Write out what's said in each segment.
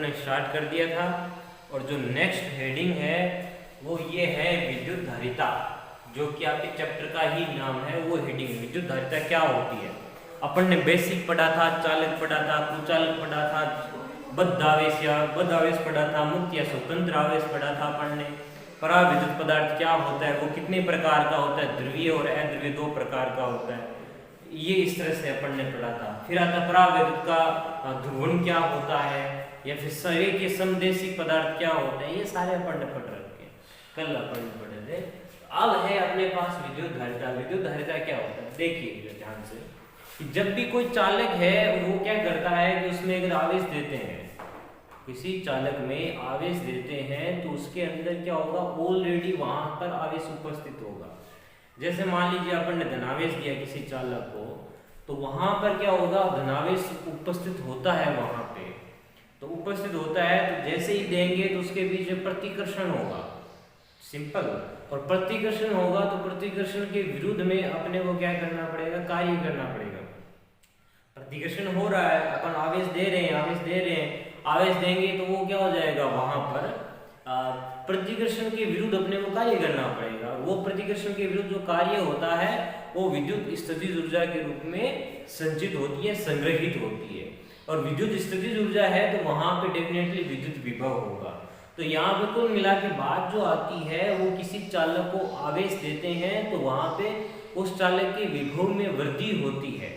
ने स्टार्ट कर दिया था। और जो नेक्स्ट हेडिंग है वो ये है विद्युत धारिता, जो कि आपके चैप्टर का ही नाम है। वो हेडिंग विद्युत धारिता क्या होती है। अपन ने बेसिक पढ़ा था, चालक पढ़ा था, कुचालक पढ़ा था, बद्ध आवेश या बद्ध आवेश पढ़ा था, मुक्त या स्वतंत्र आवेश पढ़ा था अपन ने। पराविद्युत पदार्थ क्या होता है, वो कितने प्रकार का होता है, ध्रुवीय और अध्रुवीय दो प्रकार का होता है, ये इस तरह से अपन ने पढ़ा था। फिर आता पराविद्युत का ध्रुवण क्या होता है, या फिर शरीर के समदेशिक पदार्थ क्या होते हैं, ये सारे अपन ने पढ़ रखे हैं, कल अपन ने पढ़े थे। अब है अपने पास विद्युत धारिता। विद्युत धारिता क्या होता है, देखिए ध्यान से कि जब भी कोई चालक है वो क्या करता है कि उसमें अगर आवेश देते हैं, किसी चालक में आवेश देते हैं तो उसके अंदर क्या होगा, ऑलरेडी वहां पर आवेश उपस्थित होगा। जैसे मान लीजिए अपन ने धनावेश दिया किसी चालक को, तो वहां पर क्या होगा, धनावेश उपस्थित होता है वहां पे, तो उपस्थित होता है तो जैसे ही देंगे तो उसके बीच में प्रतिकर्षण होगा, सिंपल। और प्रतिकर्षण होगा तो प्रतिकर्षण के विरुद्ध में अपने को क्या करना पड़ेगा, कार्य करना पड़ेगा। प्रतिकर्षण हो रहा है, अपन आवेश दे रहे हैं, आवेश दे रहे हैं, आवेश देंगे तो वो क्या हो जाएगा, वहां पर प्रतिकर्षण के विरुद्ध अपने को कार्य करना पड़ेगा। वो प्रतिकर्षण के विरुद्ध जो कार्य होता है वो विद्युत स्थितिज ऊर्जा के रूप में संचित होती है, संग्रहित होती है। और विद्युत स्थितिज ऊर्जा है तो वहां पे डेफिनेटली विद्युत विभव होगा। तो यहाँ पे कुल मिला के बात जो आती है, वो किसी चालक को आवेश देते हैं तो वहां पे उस चालक के विभव में वृद्धि होती है,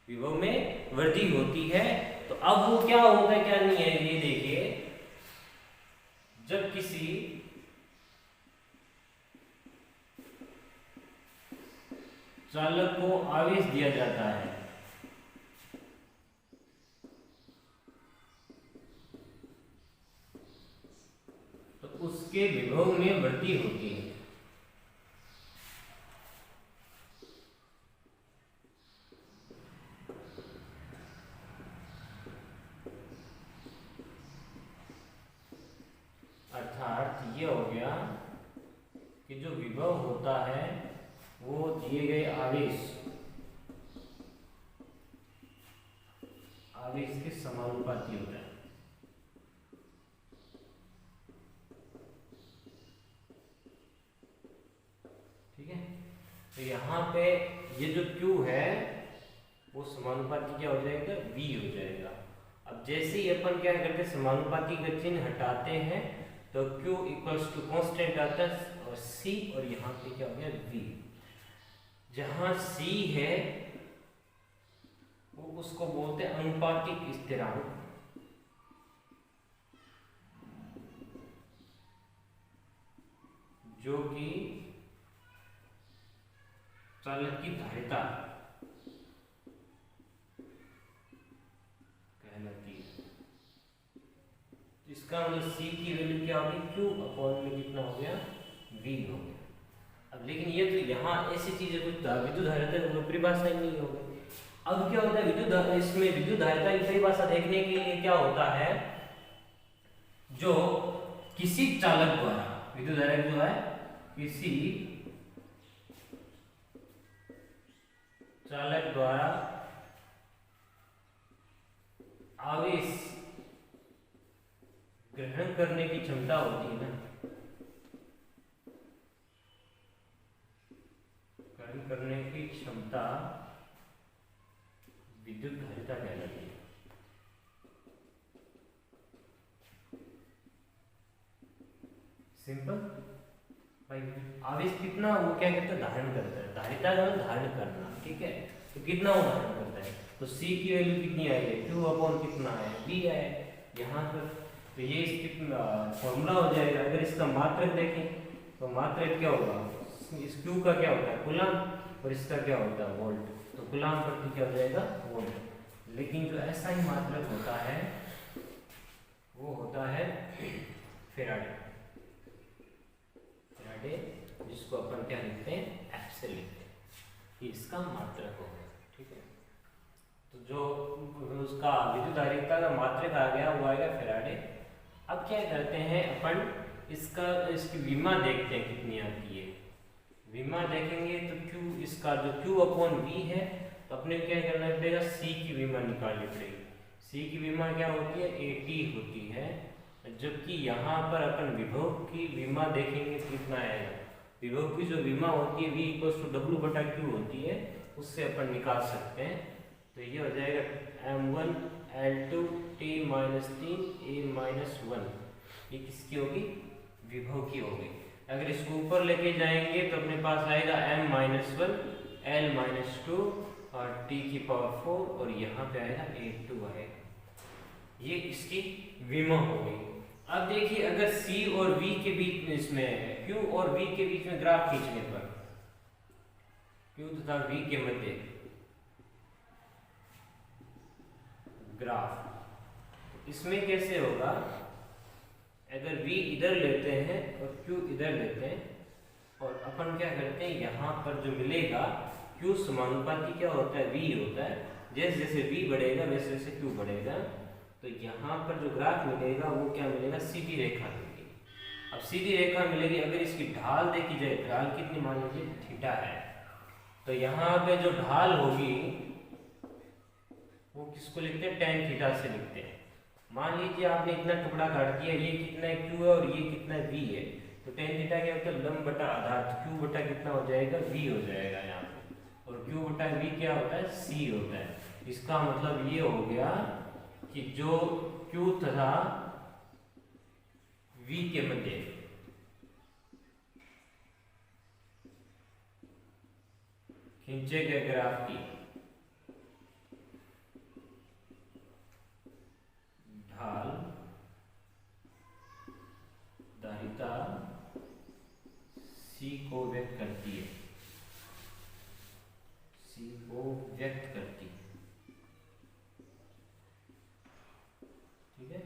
विभव में वृद्धि होती है। तो अब वो क्या होता है क्या नहीं है, ये देखिए, जब किसी चालक को आवेश दिया जाता है तो उसके विभव में वृद्धि होती है। अर्थात ये हो गया कि जो विभव होता है वो दिए गए आवेश के समानुपाती होता है। ठीक है, तो यहाँ पे ये जो Q है वो समानुपाती क्या हो जाएगा, V हो जाएगा। अब जैसे ही अपन क्या करते हैं, समानुपाती का चिन्ह हटाते हैं तो Q इक्वल्स टू कांस्टेंट आता है और C, और यहाँ पे क्या हो गया V। जहां C है वो उसको बोलते हैं अनुपातिक स्थिरांक, जो कि चालक की धारिता कहलाती है। इसका मतलब C की वैल्यू क्या होगी, Q अपॉन में कितना हो गया, V हो गया। अब लेकिन ये तो यहाँ ऐसी चीजें कुछ विद्युत धारिता की परिभाषा ही नहीं होगी। अब क्या होता है, इसमें विद्युत धारिता की परिभाषा देखने के लिए क्या होता है, जो किसी चालक द्वारा विद्युत धारा जो है किसी चालक द्वारा आवेश ग्रहण करने की क्षमता होती है ना, ग्रहण करने की क्षमता विद्युत धारिता कहलाती है। सिंपल भाई, आवेश कितना वो क्या कहते हैं, धारण करता है। धारिता का धारण करना, ठीक है, तो कितना वो धारण करता है, तो C की वैल्यू कितनी आई है, Q अपॉन कितना है, V है यहाँ पर। तो ये इसकी फॉर्मूला हो जाएगा। अगर इसका मात्रक देखें तो मात्रक क्या होगा, इस Q का क्या होता है, कूलम, और इसका क्या होता है, वोल्ट। तो कूलम प्रति क्या हो जाएगा, वोल्ट। लेकिन जो ऐसा ही मात्रक होता है वो होता है फेराडे, जिसको अपन क्या लिखते हैं, F से लिखते हैं, कि इसका मात्रक होगा। ठीक है, तो जो उसका विद्युत धारिता का मात्रक आ गया वो आएगा फेराडे। अब क्या करते हैं अपन, इसकी विमा देखते हैं कितनी आती है। विमा देखेंगे तो Q, इसका जो Q अपॉन V है, तो अपने क्या करना पड़ेगा, C की विमा निकालनी पड़ेगी। सी की विमा क्या होती है, AT होती है, जबकि यहाँ पर अपन विभव की विमा देखेंगे कितना आएगा। विभव की जो विमा होती है V = W/Q होती है, उससे अपन निकाल सकते हैं। तो ये हो जाएगा M1 L2 T-3 A-1, ये किसकी होगी, विभव की होगी। अगर इसको ऊपर लेके जाएंगे तो अपने पास आएगा M-1 L-2 और T⁴ और यहाँ पे आएगा A2 आएगा। ये इसकी विमा हो गई। अब देखिए अगर C और V के बीच में, इसमें Q और V के बीच में ग्राफ खींचने पर, Q तथा V के मध्य ग्राफ, इसमें कैसे होगा, अगर V इधर लेते हैं और Q इधर लेते हैं और अपन क्या करते हैं, यहाँ पर जो मिलेगा Q समानुपाती क्या होता है, V होता है। जैसे जैसे V बढ़ेगा वैसे वैसे Q बढ़ेगा। तो यहाँ पर जो ग्राफ मिलेगा वो क्या मिलेगा, सीधी रेखा मिलेगी। अब सीधी रेखा मिलेगी, अगर इसकी ढाल देखी जाए, ढाल कितनी मान लीजिए थीटा है, तो यहाँ पे जो ढाल होगी वो किसको लिखते हैं, tan थीटा से लिखते हैं। मान लीजिए आपने इतना टुकड़ा काट दिया, ये कितना है Q है और ये कितना है V है, तो tan थीटा क्या होता है, लंब बटा आधार, तो Q बटा कितना हो जाएगा, V हो जाएगा यहाँ पे, और Q बटा V क्या होता है, C होता है। इसका मतलब ये हो गया कि जो Q तथा V के मध्य खींचे गए ग्राफ की ढाल धारिता C को व्यक्त करती है, C को व्यक्त करती है। ठीक है।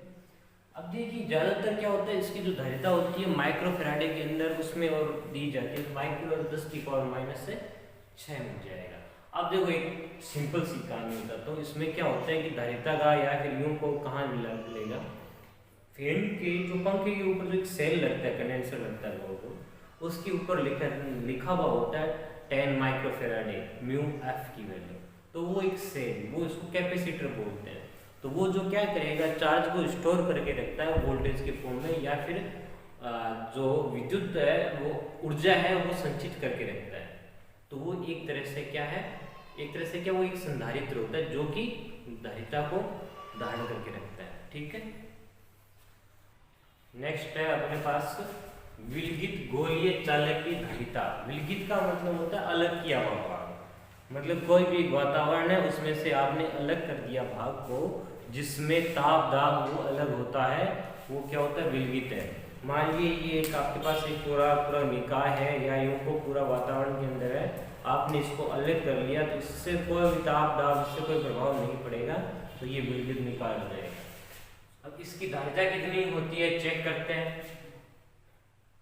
अब देखिए ज्यादातर क्या होता है, इसकी जो धारिता होती है माइक्रोफैराडे के अंदर, उसमें और दी जाती है, माइक्रो 10⁻⁶ मिल जाएगा। अब देखो एक सिंपल सी कहानी बताता हूँ। इसमें क्या होता है कि धारिता का या फिर यूं को कहाँ मिलेगा, फैन के जो पंखे के ऊपर जो एक सेल लगता है, कंडेंसर लगता है लोगों को, उसके ऊपर लिखा हुआ होता है 10 माइक्रोफैराडे μF की वैल्यू। तो वो एक सेल, वो इसको कैपेसिटर बोलते हैं। तो वो जो क्या करेगा, चार्ज को स्टोर करके रखता है वोल्टेज के फॉर्म में, या फिर जो विद्युत है वो ऊर्जा है वो संचित करके रखता है। तो वो एक तरह से क्या है, एक तरह से क्या, वो एक संधारित्र होता है जो कि धारिता को धारण करके रखता है। ठीक है। नेक्स्ट है अपने पास विलगित गोलीय चालक की धारिता। विलगित का मतलब होता है अलग किया हुआ भाग, मतलब कोई भी वातावरण है उसमें से आपने अलग कर दिया भाग को, जिसमें ताप दाब वो अलग होता है, वो क्या होता है, विलगित है। मान लीजिए ये एक आपके पास एक पूरा निकाय है या यूं को पूरा वातावरण के अंदर है, आपने इसको अलग कर लिया तो इससे कोई भी ताप दाब, इससे कोई प्रभाव नहीं पड़ेगा, तो ये विलगित निकाय हो जाएगा। अब इसकी धारिता कितनी होती है चेक करते हैं।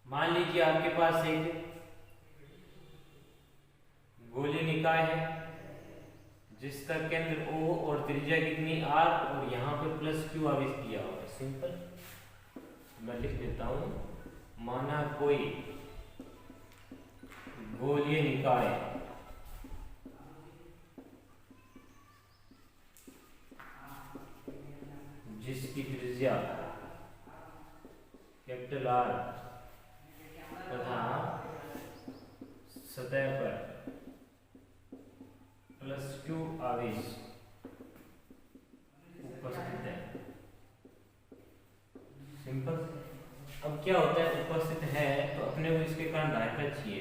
मान लीजिए आपके पास एक गोलीय निकाय है जिसका केंद्र O और त्रिज्या कितनी R, और यहाँ पे +Q आवेश दिया हुआ है। सिंपल मैं लिख देता हूं, माना कोई गोलीय निकाय जिसकी त्रिज्या R तथा सतह पर +Q आवेश उपस्थित है। सिंपल। अब क्या होता है, उपस्थित है तो अपने को इसके कारण धारिता चाहिए,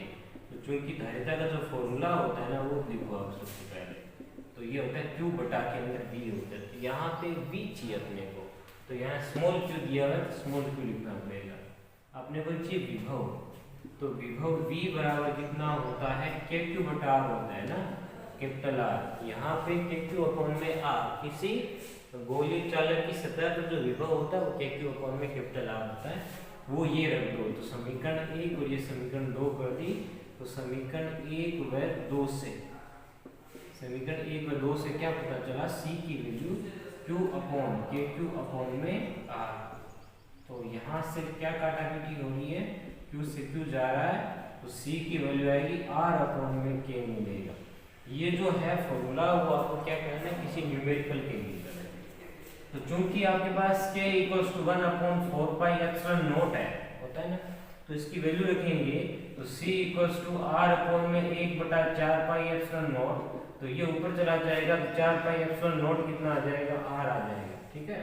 तो चूंकि धारिता का जो फॉर्मूला होता है ना वो देखो आप सबसे पहले, तो ये होता है Q बटा के अंदर V होता है। यहाँ पे V चाहिए अपने को, तो यहाँ स्मॉल q दिया हुआ है, स्मॉल q लिखना पड़ेगा। अपने को चाहिए विभव, तो विभव V बराबर कितना होता है, KQ बटा R होता है ना, कैपिटल R। यहाँ पे KQ अपॉन में R, किसी गोलीय चालक की सतह पर जो विभव होता है वो KQ अपॉन में कैपिटल R होता है, वो ये रख दो। तो समीकरण 1 और ये समीकरण 2 कर दी, तो समीकरण 1 व 2 से, समीकरण 1 व 2 से क्या पता चला, C की value Q upon KQ upon में R। तो यहाँ से क्या काटाकाटी हो रही है, Q से Q जा रहा है, तो C की वैल्यू आएगी R अपॉन में K मिलेगा। ये जो है फॉर्मूला वो आपको क्या करना है, किसी न्यूमेरिकल के लिए करना है। तो चूंकि आपके पास k इक्वल्स टू 1/4πε0 है, होता है ना, तो इसकी वैल्यू रखेंगे तो c equals to r upon में 1/4πε0, तो ये ऊपर चला जाएगा, 4πε0 कितना आ जाएगा, r आ जाएगा। ठीक है,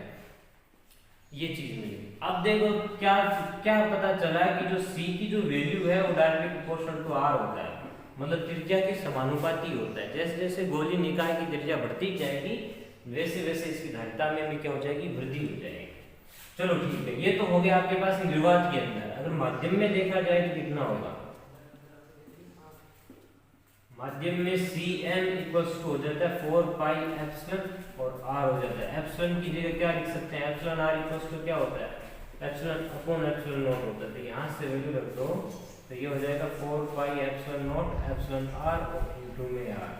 ये चीज मिली। अब देखो क्या क्या पता चला कि जो c की जो वैल्यू है वो डायरेक्टली प्रोपोर्शनल टू r होता है, मतलब त्रिज्या के समानुपाती होता है। जैसे जैसे गोलीय निकाय की त्रिज्या बढ़ती जाएगी वैसे वैसे इसकी धारिता में भी क्या हो जाएगी, वृद्धि हो जाएगी। चलो ठीक है, ये तो हो गया आपके पास निर्वात के अंदर। अगर माध्यम में देखा जाए तो कितना होगा, माध्यम में Cm इक्वल्स टू हो जाता है 4πε और r हो जाता है। एप्सिलॉन की जगह क्या लिख सकते हैं, एप्सिलॉन r इक्वल्स टू क्या होता है, एप्सिलॉन अपॉन एप्सिलॉन नॉट होता है। तो यहाँ से वैल्यू रख दो तो ये हो जाएगा 4πε एप्सिलॉन r और इनटू में r।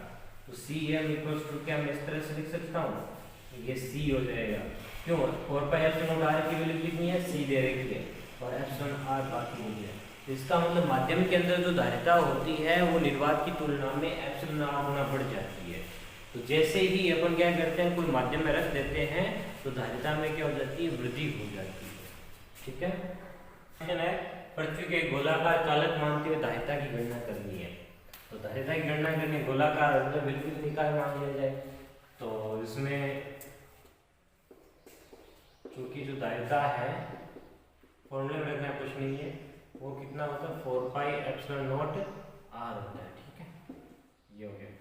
तो Cm इक्वल्स टू क्या मैं इस तरह से लिख सकता हूँ, ये C हो जाएगा। क्यों, 4πε r की वैल्यू कितनी है, C दे रखी है, और एप्सिलॉन r बाकी नहीं है। तो इसका मतलब माध्यम के अंदर जो धारिता होती है वो निर्वात की तुलना में एप्सिलॉन r गुना बढ़ जाती है। तो जैसे ही अपन क्या करते हैं, कोई माध्यम में रख देते हैं तो धारिता में क्या हो जाती है, वृद्धि हो जाती है। ठीक है, पृथ्वी के गोलाकार चालक मानते हुए धारिता की गणना करनी है। तो धारिता की गणना करनी, गोलाकार मतलब बिल्कुल निकाय मान लिया जाए। तो इसमें क्योंकि जो धारिता है फॉर्मूले में रखना कुछ नहीं है, वो कितना होता है 4πε0 r होता है। ठीक है, ये हो गया।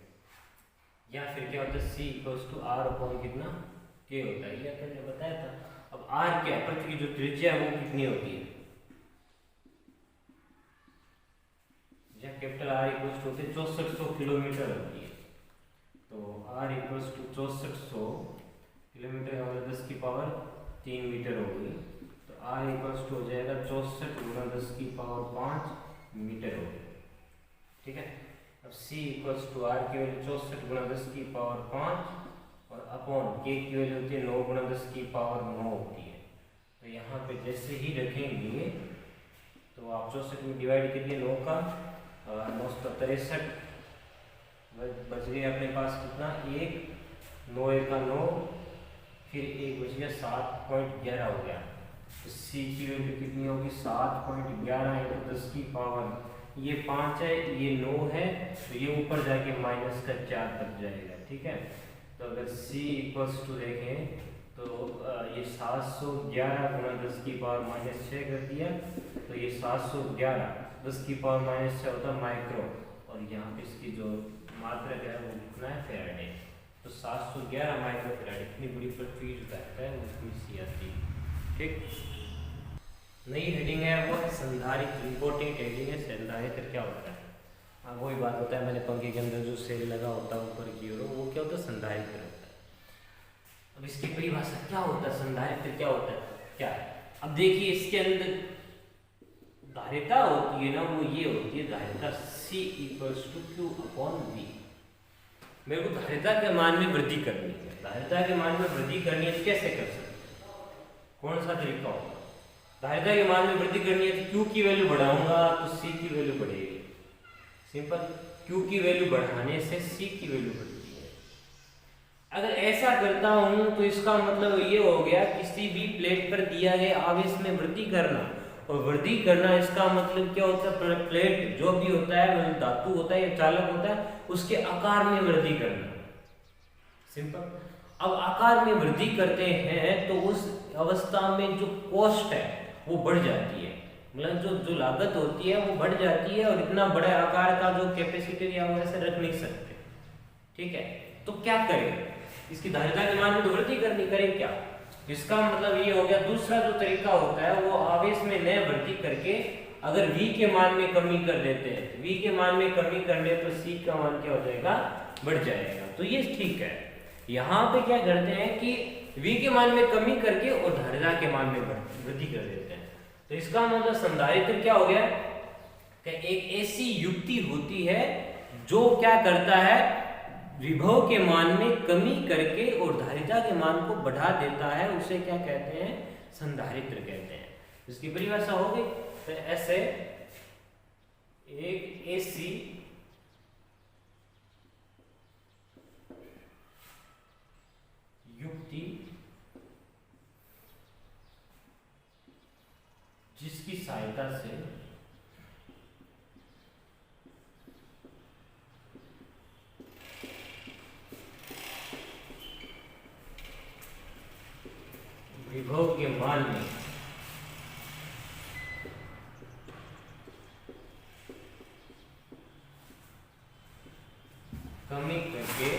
या फिर क्या होता है, c equals to r upon कितना k होता है, ये आपने बताया था। अब r क्या, पृथ्वी की जो त्रिज्या है वो कितनी होती है, या capital R equals to 6400 kilometre होती है। तो r इक्वल्स टू 6400 किलोमीटर हमारे 10 की पावर 3 मीटर हो गई। तो r इक्वल्स टू हो जाएगा 64 गुना 10 की पावर 5 मीटर हो गई। ठीक है, अब c इक्वल्स टू r की वैल्यू 64 गुना 10 की पावर 5 और अपॉन k की वैल्यू होती है 9 गुना 10 की पावर 9 होती है। तो यहाँ पे जैसे ही रखेंगे तो आप 64 में डिवाइड करिए 9 का, 963 बच गए अपने पास कितना, 1, 9 1 का 9, फिर 1 बच गया, 7.11 हो गया। तो c की वैल्यू कितनी होगी, 7.11 इंटू 10 की पावर, ये 5 है, ये 9 है, तो ये ऊपर जाके माइनस का 4 बच जाएगा। ठीक है, तो अगर c इक्वल्स टू देखें तो ये 711 गुना 10 की पावर -6 कर दिया, तो ये 711 10 की पावर -6 होता है माइक्रो, और यहाँ पे इसकी जो मात्रक है वो कितना है, फैराडे। तो 711 माइक्रो फैराडे, इतनी बड़ी पृथ्वी जो कहता है उसमें सी आती है। ठीक, नई हेडिंग है वो संधारित्र, इंपॉर्टेंट हेडिंग है। संधारित्र क्या होता है, हाँ वही बात होता है, मैंने पंखे के अंदर जो सेल लगा होता है ऊपर की ओर, वो क्या होता है, संधारित्र होता है। अब इसकी परिभाषा क्या होता है, संधारित्र क्या होता है, क्या है। अब देखिए इसके अंदर धारिता होती है ना, वो ये होती है धारिता C equals to Q upon V। मेरे को धारिता के मान में वृद्धि करनी है, धारिता के मान में वृद्धि करनी है तो कैसे कर सकते, कौन सा तरीका होगा। धारिता के मान में वृद्धि करनी है तो Q की वैल्यू बढ़ाऊंगा तो C की वैल्यू बढ़ेगी। सिंपल, Q की वैल्यू बढ़ाने से C की वैल्यू बढ़ती है। अगर ऐसा करता हूं तो इसका मतलब ये हो गया, किसी भी प्लेट पर दिया गया आवेश में वृद्धि करना, और वृद्धि करना इसका मतलब क्या होता है, प्लेट जो भी होता है, धातु होता है या चालक होता है, उसके आकार में वृद्धि करना। सिंपल, अब आकार में वृद्धि करते हैं तो उस अवस्था में जो कॉस्ट है वो बढ़ जाती है, मतलब जो लागत होती है वो बढ़ जाती है, और इतना बड़े आकार का जो कैपेसिटर या वैसे रख नहीं सकते। ठीक है, तो क्या करें, इसकी धारिता के मान में तो वृद्धि करनी, करें क्या। इसका मतलब ये हो गया, दूसरा जो तरीका होता है वो आवेश में न वृद्धि करके अगर V के मान में कमी कर देते हैं, V के मान में कमी करने तो C का मान क्या हो जाएगा, बढ़ जाएगा। तो ये ठीक है, यहाँ पे क्या करते हैं कि V के मान में कमी करके और धारिता के मान में वृद्धि कर देते हैं। तो इसका मतलब संधारित्र क्या हो गया कि एक ऐसी युक्ति होती है जो क्या करता है, विभव के मान में कमी करके और धारिता के मान को बढ़ा देता है, उसे क्या कहते हैं, संधारित्र कहते हैं। इसकी परिभाषा हो गई। तो ऐसे एक ऐसी युक्ति विभव के मान में कमी करके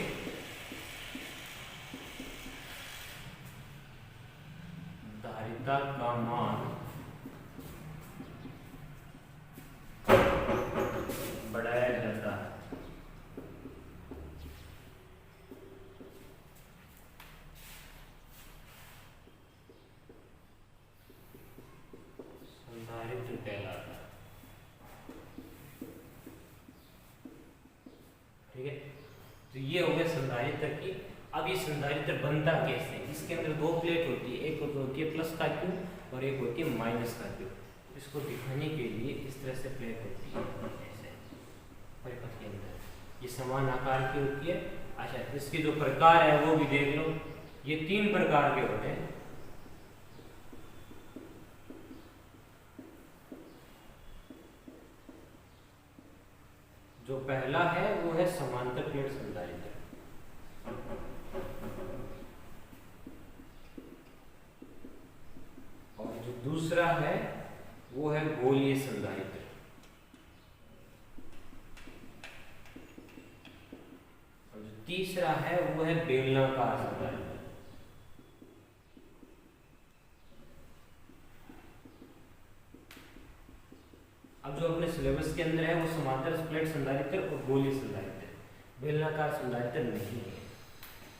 धारिता का मान बढ़ाया जाता है। संधारित्र कहलाता है। ठीक है, तो ये हो गया संधारित्र की। अब ये संधारित्र बनता कैसे? इसके अंदर दो प्लेट होती है, एक होती है प्लस का क्यू और एक होती है माइनस का क्यू। इसको दिखाने के लिए इस तरह से प्लेट होती है ऐसे परिपथ के अंदर, ये समान आकार की होती है। अच्छा, इसके जो प्रकार है वो भी देख लो, ये 3 प्रकार के होते हैं। जो पहला है वो है समांतर प्लेट संधारित्र, और जो दूसरा है वो है गोलीय संधारित्र, और जो तीसरा है वो है बेलनाकार संधारित्र। अब जो अपने सिलेबस के अंदर है वो समांतर प्लेट संधारित्र और गोलीय संधारित्र, बेलनाकार संधारित्र नहीं है।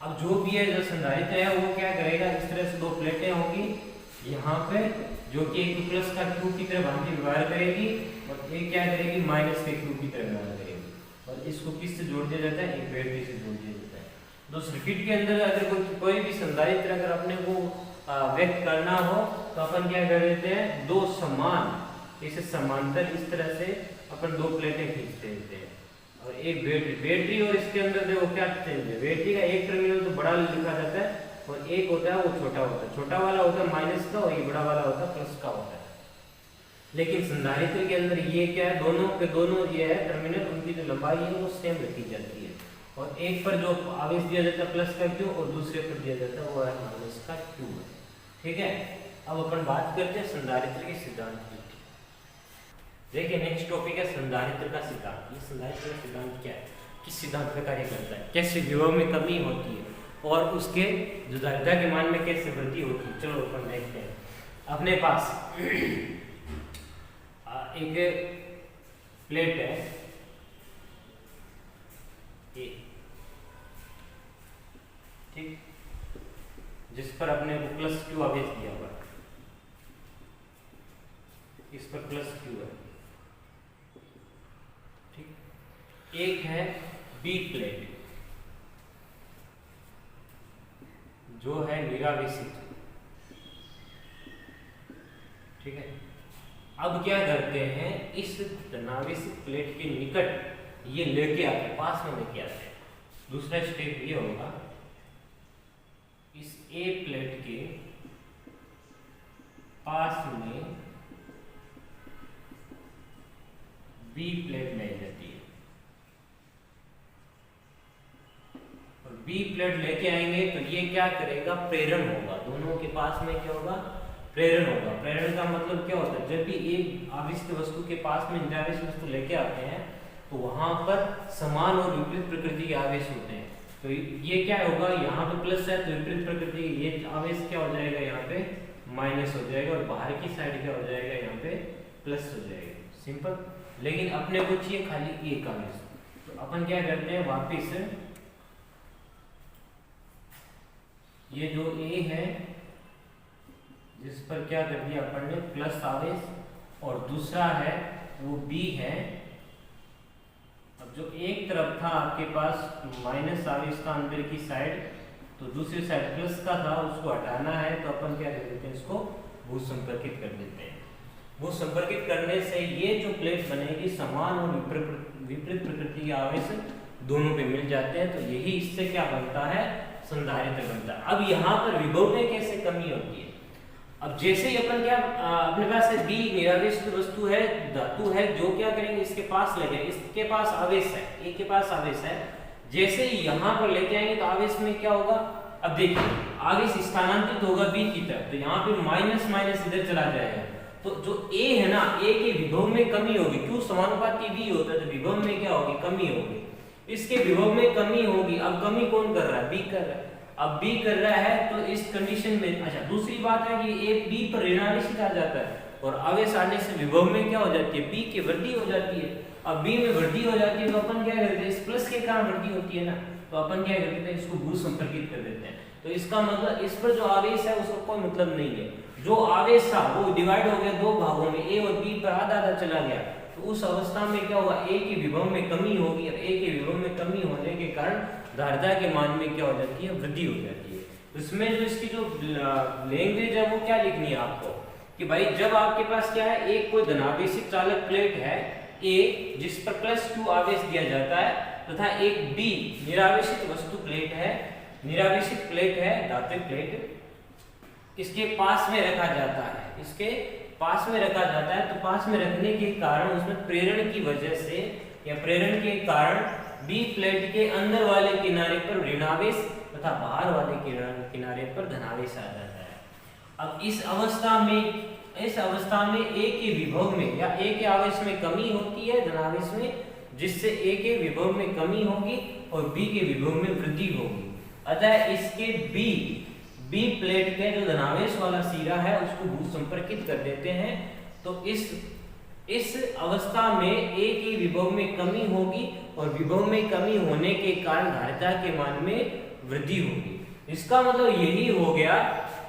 अब जो भी है जो संधारित्र है वो क्या करेगा, इस तरह से 2 प्लेटें होंगी यहाँ पे, जो कि एक प्लस का क्यू की तरह भांति व्यवहार करेगी और एक क्या करेगी, माइनस के क्यू की तरह व्यवहार करेगी। और इसको किससे जोड़ दिया जाता है, एक बैटरी से जोड़ दिया जाता है। तो सर्किट के अंदर अगर कोई भी संधारित्र अगर अपने को व्यक्त करना हो तो अपन क्या कर देते हैं, 2 समान इसे समांतर इस तरह से अपन 2 प्लेटें खींच देते हैं और एक बैटरी और इसके अंदर देखो क्या चेंज है, बैटरी का एक टर्मिनल तो बड़ा लिखा जाता है और एक होता है वो छोटा होता है। छोटा वाला होता है माइनस का और ये बड़ा वाला होता है प्लस का होता है। लेकिन संधारित्र के अंदर ये क्या है, दोनों के दोनों ये है टर्मिनल, उनकी जो लंबाई है वो सेम रखी जाती है और एक पर जो आवेश दिया जाता है प्लस का क्यू और दूसरे पर दिया जाता है वो है माइनस का क्यू। ठीक है, अब अपन बात करते हैं संधारित्र के सिद्धांत की। देखिए नेक्स्ट टॉपिक है संधारित्र का सिद्धांत। ये संधारित्र का सिद्धांत क्या है, किस सिद्धांत पर कार्य करता है, कैसे विभव में कमी होती है और उसके जो धारिता के मान में कैसे वृद्धि होती है। चलो अपन देखते हैं। अपने पास एक प्लेट है ये, ठीक, जिस पर अपने को प्लस क्यू आवेश दिया हुआ है, इस पर प्लस क्यू है। ठीक, एक है बी प्लेट जो है निरावेशित। ठीक है, अब क्या करते हैं, इस धनावेशित प्लेट के निकट ये लेके आते हैं, पास में लेके आते हैं। दूसरा स्टेप ये होगा, इस ए प्लेट के पास में बी प्लेट लाई जाती है और बी प्लेट लेके आएंगे तो ये क्या करेगा, प्रेरण होगा। दोनों के पास में क्या होगा, प्रेरण होगा। प्रेरण का मतलब क्या होता है, जब भी एक आवेशित वस्तु के पास में निरावेशित वस्तु लेके आते हैं तो वहां पर समान और विपरीत प्रकृति के आवेश होते हैं। तो ये क्या होगा, यहाँ पे प्लस है तो विपरीत प्रकृति ये आवेश क्या हो जाएगा, यहाँ पे माइनस हो जाएगा और बाहर की साइड क्या हो जाएगा, यहाँ पे प्लस हो जाएगा। सिंपल। लेकिन अपने को चाहिए खाली एक आवेश, तो अपन क्या करते हैं, वापिस ये जो ए है जिस पर क्या कर दिया अपन ने प्लस आवेश और दूसरा है वो बी है। अब जो एक तरफ था आपके पास माइनस आवेश का अंदर की साइड, तो दूसरी साइड प्लस का था, उसको हटाना है तो अपन क्या कर देते हैं, इसको भू संपर्कित कर देते हैं। भू संपर्कित करने से ये जो प्लेट बनेगी समान और विपरीत प्रकृति के आवेश दोनों पे मिल जाते हैं, तो यही इससे क्या बनता है, संधारित्र बनता है। अब यहाँ पर विभव में कैसे कमी होती है, अब जैसे ही अपन क्या अपने पास बी निरावेशित वस्तु है, धातु है, जो क्या करेंगे इसके पास लगे, इसके पास आवेश है, ए के पास आवेश है, जैसे ही यहाँ पर लेके आएंगे तो आवेश में क्या होगा। अब देखिए आवेश स्थानांतरित होगा बी की तरफ, तो यहाँ पे माइनस माइनस इधर चला जाएगा, तो जो ए है ना, ए के विभव में कमी होगी, क्यों समानुपाती बी होता है तो विभव में क्या होगी, कमी होगी, इसके विभव में कमी होगी। अब कमी कौन कर रहा है, बी कर रहा है। अब बी कर रहा है तो इस कंडीशन में, अच्छा दूसरी बात है कि ए बी पर ऋणावेशित आ जाता है और आवेश आने से विभव में क्या हो जाती है, बी की वृद्धि हो जाती है। अब बी में वृद्धि हो जाती है तो अपन क्या करते हैं, इस प्लस के कारण वृद्धि होती है ना, तो अपन क्या करते हैं, इसको भू संपर्कित कर देते हैं। तो इसका मतलब इस पर जो आवेश है उसका कोई मतलब नहीं है, जो आवेश था वो डिवाइड हो गया दो भागों में, ए और बी पर आधा आधा चला गया, तो उस अवस्था में क्या होगा, ए के विभव में कमी होगी और ए के विभव में कमी होने के कारण धारिता के मान में क्या हो जाती है, वृद्धि हो जाती है। इसमें जो इसकी जो लैंग्वेज है वो क्या लिखनी है आपको, कि भाई जब आपके पास क्या है, एक कोई धनावेशित चालक प्लेट है ए जिस पर प्लस q आवेश दिया जाता है, तथा एक बी निरावेशित वस्तु प्लेट है, निरावेशित प्लेट है, धात्विक प्लेट, इसके पास में रखा जाता है, इसके पास में रखा जाता है। तो पास में रखने के कारण उसमें प्रेरण की वजह से या प्रेरण के कारण बी प्लेट के अंदर वाले किनारे पर ऋणावेश तथा बाहर वाले किनारे पर धनावेश आ जाता है। अब इस अवस्था में ए के विभव में या ए के आवेश में कमी होती है धनावेश में, जिससे ए के विभव में कमी होगी और बी के विभव में वृद्धि होगी। अतः इसके बी प्लेट के जो धनावेश वाला सिरा है उसको भू संपर्कित कर देते हैं। तो इस अवस्था में ए के विभव में कमी होगी और विभव में कमी होने के कारण धारिता के मान में वृद्धि होगी। इसका मतलब यही हो गया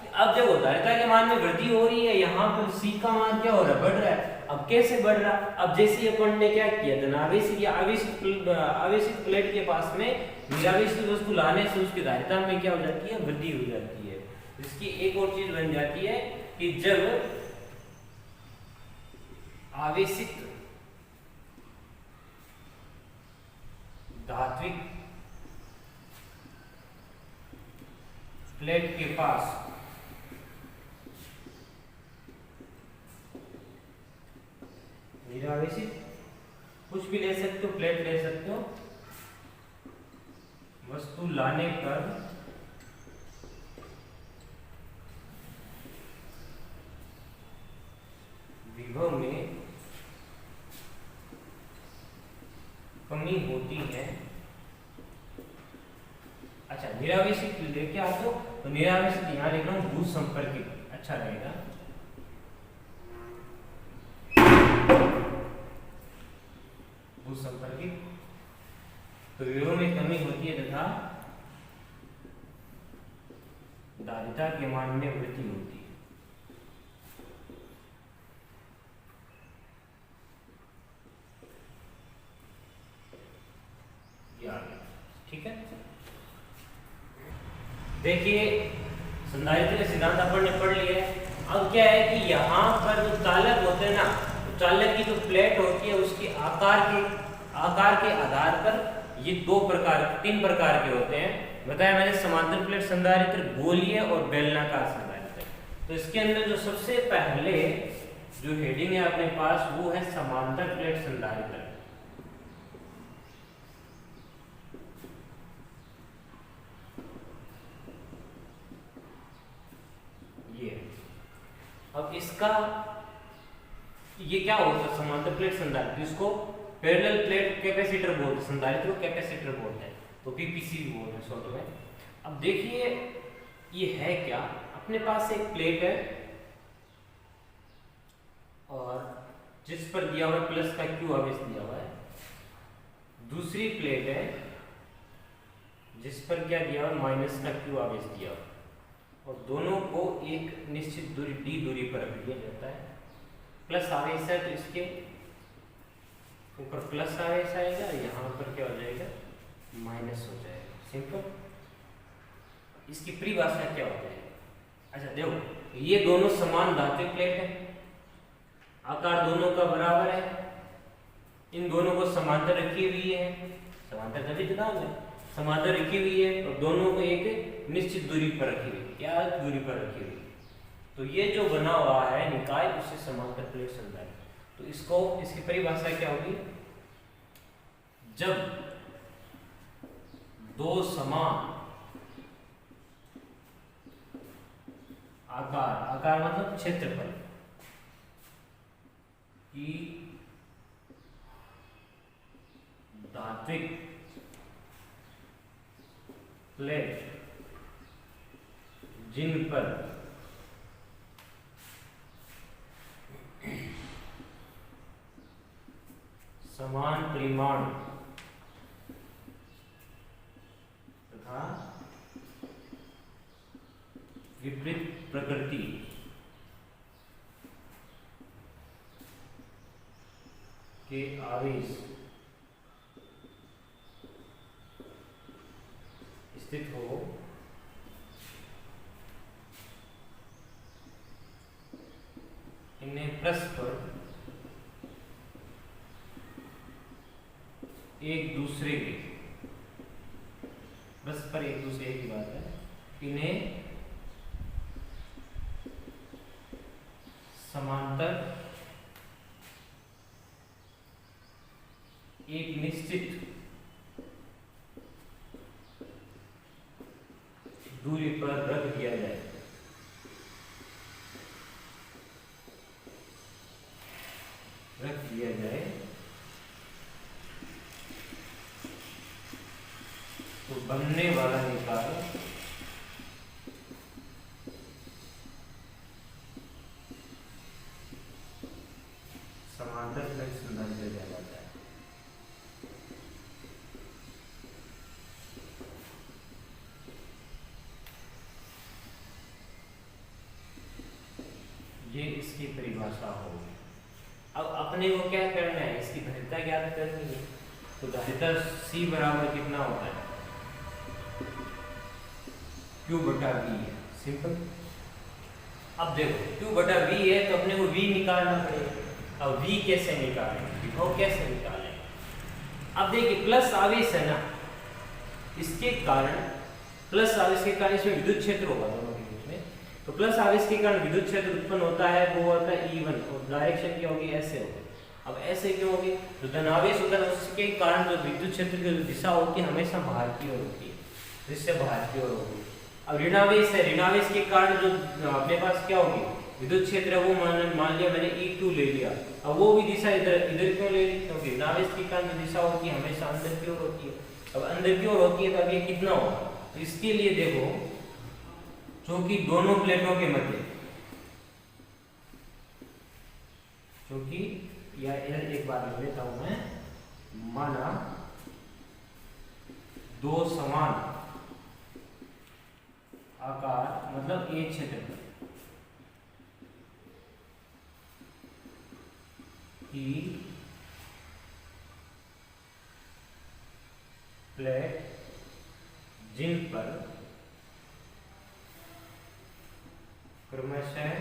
कि अब जब धारिता के मान में वृद्धि हो रही है, यहाँ पर सी का मान क्या हो रहा है, बढ़ रहा है। अब कैसे बढ़ रहा, अब जैसे अपन ने क्या किया, धनावेश या आवेशित प्लेट के पास में निरावेशित वस्तु लाने से उसकी धारिता में क्या हो जाती है, वृद्धि हो जाती है। इसकी एक और चीज बन जाती है कि जब आवेशित धात्विक प्लेट के पास निरावेशित कुछ भी ले सकते हो, प्लेट ले सकते हो, वस्तु लाने पर विभव में कमी होती है। अच्छा निरावेशित लेके आते हो तो निरावेशित यहाँ लिख रहा हूं भू संपर्कित, अच्छा रहेगा। भू संपर्कित तो विभव में कमी होती है तथा धारिता के मान में वृद्धि होती है। ठीक है, देखिए संधारित्र का सिद्धांत अपन ने पढ़ लिया है। अब क्या है कि यहाँ पर जो चालक होते हैं ना, तो चालक की जो प्लेट होती है उसके आकार के आधार पर ये तीन प्रकार के होते हैं। बताया मैंने, समांतर प्लेट संधारित्र, गोलीय और बेलनाकार संधारित्र। तो इसके अंदर जो सबसे पहले जो हेडिंग है अपने पास वो है समांतर प्लेट संधारित्र। अब इसका ये क्या होता है, समांतर प्लेट संधारित्र, इसको पैरेलल प्लेट कैपेसिटर बोलते हैं, संधारित्र को कैपेसिटर बोलते हैं, तो पीपीसी भी बोलते हैं शॉर्ट में। अब देखिए ये है क्या, अपने पास एक प्लेट है और जिस पर दिया हुआ प्लस का क्यू आवेश दिया हुआ है, दूसरी प्लेट है जिस पर क्या दिया हुआ माइनस का क्यू आवेश दिया हुआ, और दोनों को एक निश्चित दूरी डी दूरी पर रख दिया जाता है। प्लस आवेश है तो इसके ऊपर प्लस आवेश आएगा, यहाँ पर क्या हो जाएगा, माइनस हो जाएगा। सिंपल, इसकी परिभाषा क्या हो जाएगी। अच्छा देखो, ये दोनों समान धात्विक प्लेट है, आकार दोनों का बराबर है, इन दोनों को समांतर रखी हुई है, समांतर तभी जुदा है, समांतर रखी हुई है और दोनों को एक निश्चित दूरी पर रखी हुई, क्या दूरी पर रखी हुई, तो ये जो बना हुआ है निकाय उसे समांतर प्लेट संधारित्र। तो इसकी परिभाषा क्या होगी, जब दो समान आकार, आकार मतलब क्षेत्रफल की धात्विक प्लेट जिन पर समान परिमाण तथा विपरीत प्रकृति के आवेश स्थित हो, इन्हें परस्पर एक दूसरे की बात है, इन्हें समांतर एक निश्चित दूरी पर रख दिया जाए। तो बनने वाला निकाल समांतर प्लेट संधारित्र दिया जाता है। ये इसकी परिभाषा होगी। अब अपने को क्या करना है, इसकी धारिता ज्ञात करनी है। तो धारिता C बराबर कितना होता है, Q बटा V है, सिंपल। अब देखो Q बटा V है तो अपने को V निकालना पड़ेगा। अब V कैसे निकालेंगे, वो कैसे निकालेंगे? अब देखिए प्लस आवेश है ना, इसके कारण प्लस आवेश के कारण इसमें विद्युत क्षेत्र होगा दोनों के बीच में। तो प्लस आवेश के कारण विद्युत क्षेत्र उत्पन्न होता है, वो होता है E1 और डायरेक्शन क्या होगी, ऐसे होगी। अब ऐसे क्यों होगी, तो धनावेश होता है उसके कारण जो विद्युत क्षेत्र की दिशा होती है हमेशा बाहर की ओर होती है, जिससे बाहर की ओर होगी। अब ऋणावेश है, ऋणावेश के कारण जो अपने पास क्या होगी, विद्युत क्षेत्र है वो मान लिया मैंने E2 ले लिया। अब वो भी दिशा इधर इधर क्यों ले ली, क्योंकि ऋणावेश के कारण जो दिशा होती है हमेशा अंदर की ओर होती है। अब अंदर की ओर होती है तो अब ये कितना होगा, तो इसके लिए देखो चूंकि दोनों प्लेटों के मध्य, क्योंकि एक बार लिख लेता हूं मैं, माना दो समान आकार मतलब एक क्षेत्रफल की प्लेट जिन पर क्रमशः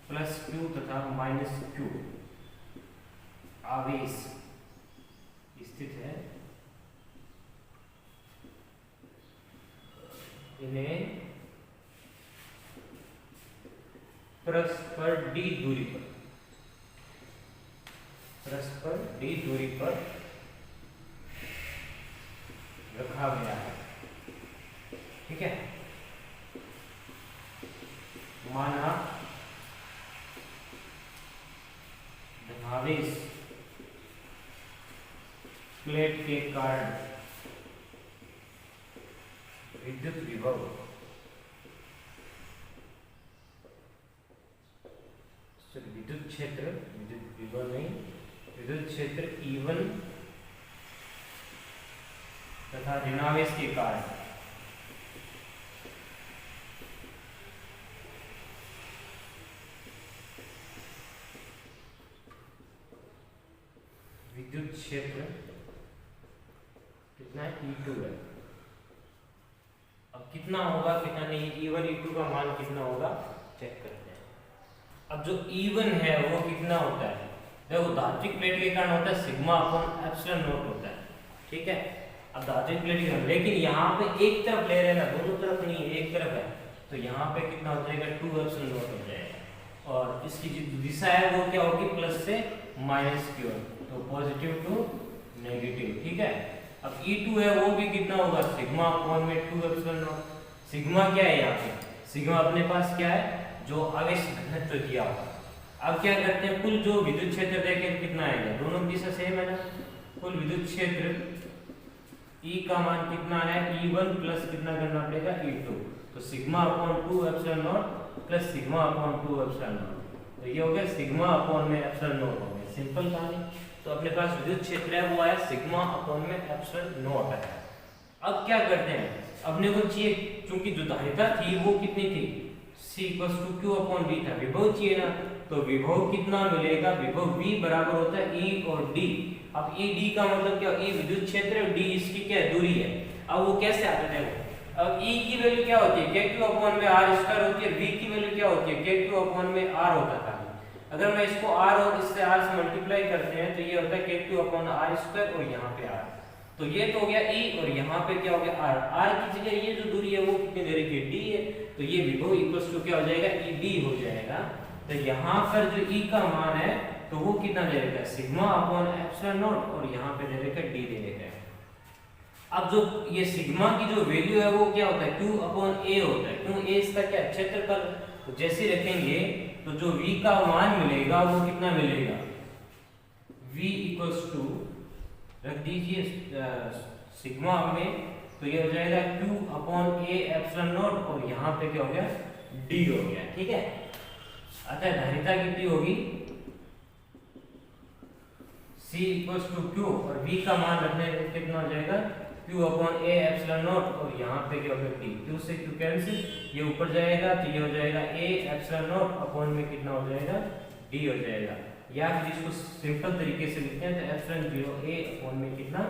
प्लस Q तथा माइनस Q आवेश स्थित है, इन्हें परस्पर d दूरी पर रखा गया है। ठीक है, माना धनावेश प्लेट के कारण विद्युत विभव विद्युत क्षेत्र, विद्युत विभव नहीं, विद्युत क्षेत्र E1 तथा ऋणावेश के कारण विद्युत क्षेत्र कितना है, E2 है। अब कितना होगा कितना नहीं, E1 E2 का मान कितना होगा चेक करते हैं। अब जो E1 है वो कितना होता है, देखो धात्विक प्लेट के कारण होता है सिग्मा अपॉन एप्सिलॉन नॉट होता है। ठीक है, अब धात्विक प्लेट के कारण, लेकिन यहाँ पे एक तरफ ले रहे हैं ना, दोनों तरफ नहीं एक तरफ है, तो यहाँ पे कितना हो जाएगा 2 एप्सिलॉन नॉट हो जाएगा। और इसकी जो दिशा है वो क्या होगी, प्लस से माइनस की ओर, तो पॉजिटिव टू नेगेटिव। ठीक है, अब E2 है वो भी कितना होगा, सिग्मा अपॉन में 2 एप्सिलॉन नॉट। सिग्मा क्या है यहाँ पे, सिग्मा अपने पास क्या है, जो आवेश घनत्व दिया हुआ। अब क्या करते हैं, कुल जो विद्युत क्षेत्र देखें कितना आएगा, दोनों दिशा सेम है ना, कुल विद्युत क्षेत्र E का मान कितना है, E1 प्लस कितना करना पड़ेगा, E2, तो sigma upon 2 epsilon not plus sigma upon 2 epsilon not, तो ये हो गया सिग्मा अपॉन में एप्सिलॉन नॉट हो गया, सिंपल कहानी। तो अपने पास विद्युत क्षेत्र है वो आया सिग्मा अपॉन में एप्सिलॉन नॉट है। अब क्या करते हैं, अपने को चाहिए, चूंकि जो धारिता थी वो कितनी थी, C equals to Q upon D था, विभव चाहिए ना, तो विभव कितना मिलेगा, विभव V बराबर होता है E और D। अब E D का मतलब क्या, E विद्युत क्षेत्र है और D इसकी क्या है, दूरी है। अब वो कैसे आता है, अब E की वैल्यू क्या होती है, KQ अपॉन में R स्क्वायर होती है, V की वैल्यू क्या होती है, KQ अपॉन में R होता था। अगर मैं इसको R और इससे R से मल्टीप्लाई करते हैं तो ये होता है KQ अपॉन R स्क्वायर और यहाँ पे R, तो ये तो हो गया E और यहाँ पे क्या हो गया R। R की जगह ये जो दूरी है वो कितनी दे रखी है, D है, तो ये विभव इक्वल्स टू क्या हो जाएगा, ED हो जाएगा। तो यहाँ पर जो E का मान है तो वो कितना दे रखा है, सिग्मा अपॉन एप्सिलॉन नॉट, और यहाँ पे दे रखा है D दे रखा है। अब जो ये सिग्मा की जो वैल्यू है वो क्या होता है, Q अपॉन A होता है, क्यों, A इसका क्या क्षेत्रफल, तो जैसे रखेंगे तो जो V का मान मिलेगा वो कितना मिलेगा, V इक्वल्स टू रख दीजिए सिग्मा में, तो ये हो जाएगा Q upon A epsilon not, और यहाँ पे क्या हो गया, D हो गया, ठीक है। अतः धारिता कितनी होगी, C इक्वल्स टू Q और V का मान रखने से कितना हो जाएगा, Q upon A epsilon not, और यहाँ पे क्या होगा D, Q से Q कैंसिल, ये ऊपर जाएगा तो ये हो जाएगा A एप्सिलॉन नॉट अपॉन में कितना हो जाएगा, D हो जाएगा। या फिर इसको सिंपल तरीके से लिखते हैं तो एप्सिलॉन 0 A अपॉन में कितना,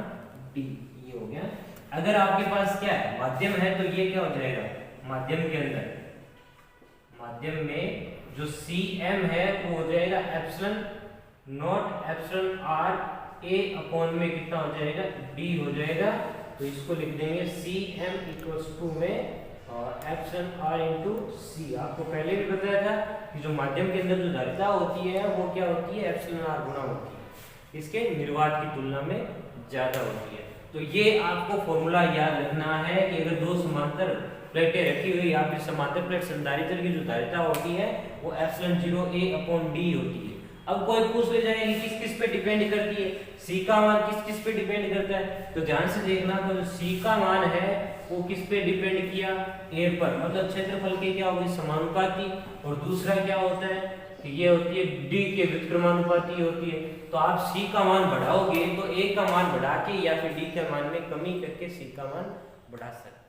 D, ये हो गया। अगर आपके पास क्या है, माध्यम है, तो ये क्या हो जाएगा, माध्यम के अंदर, माध्यम में जो Cm है वो हो जाएगा epsilon not epsilon R A upon में कितना हो जाएगा, D हो जाएगा। तो इसको लिख देंगे Cm इक्वल्स टू में एप्सिलॉन R इंटू C। आपको पहले भी बताया था कि जो माध्यम के अंदर जो धारिता होती है वो क्या होती है, एप्सिलॉन R गुना होती है, इसके निर्वात की तुलना में ज्यादा होती है। तो ये आपको फॉर्मूला याद रखना है कि अगर दो समांतर प्लेटें रखी हुई या फिर समांतर प्लेट संधारित्र की जो धारिता होती है वो एप्सिलॉन 0 A अपॉन D होती है। अब कोई पूछ ले जाएगा कि किस किस पे डिपेंड करती है, C का मान किस किस पे डिपेंड करता है, तो ध्यान से देखना, तो जो C का मान है वो किस पे डिपेंड किया, A पर, मतलब क्षेत्रफल के क्या होगी, समानुपाती, और दूसरा क्या होता है कि ये होती है D के व्युत्क्रमानुपाती होती है। तो आप C का मान बढ़ाओगे तो A का मान बढ़ा के या फिर D के मान में कमी करके C का मान बढ़ा सकते हैं।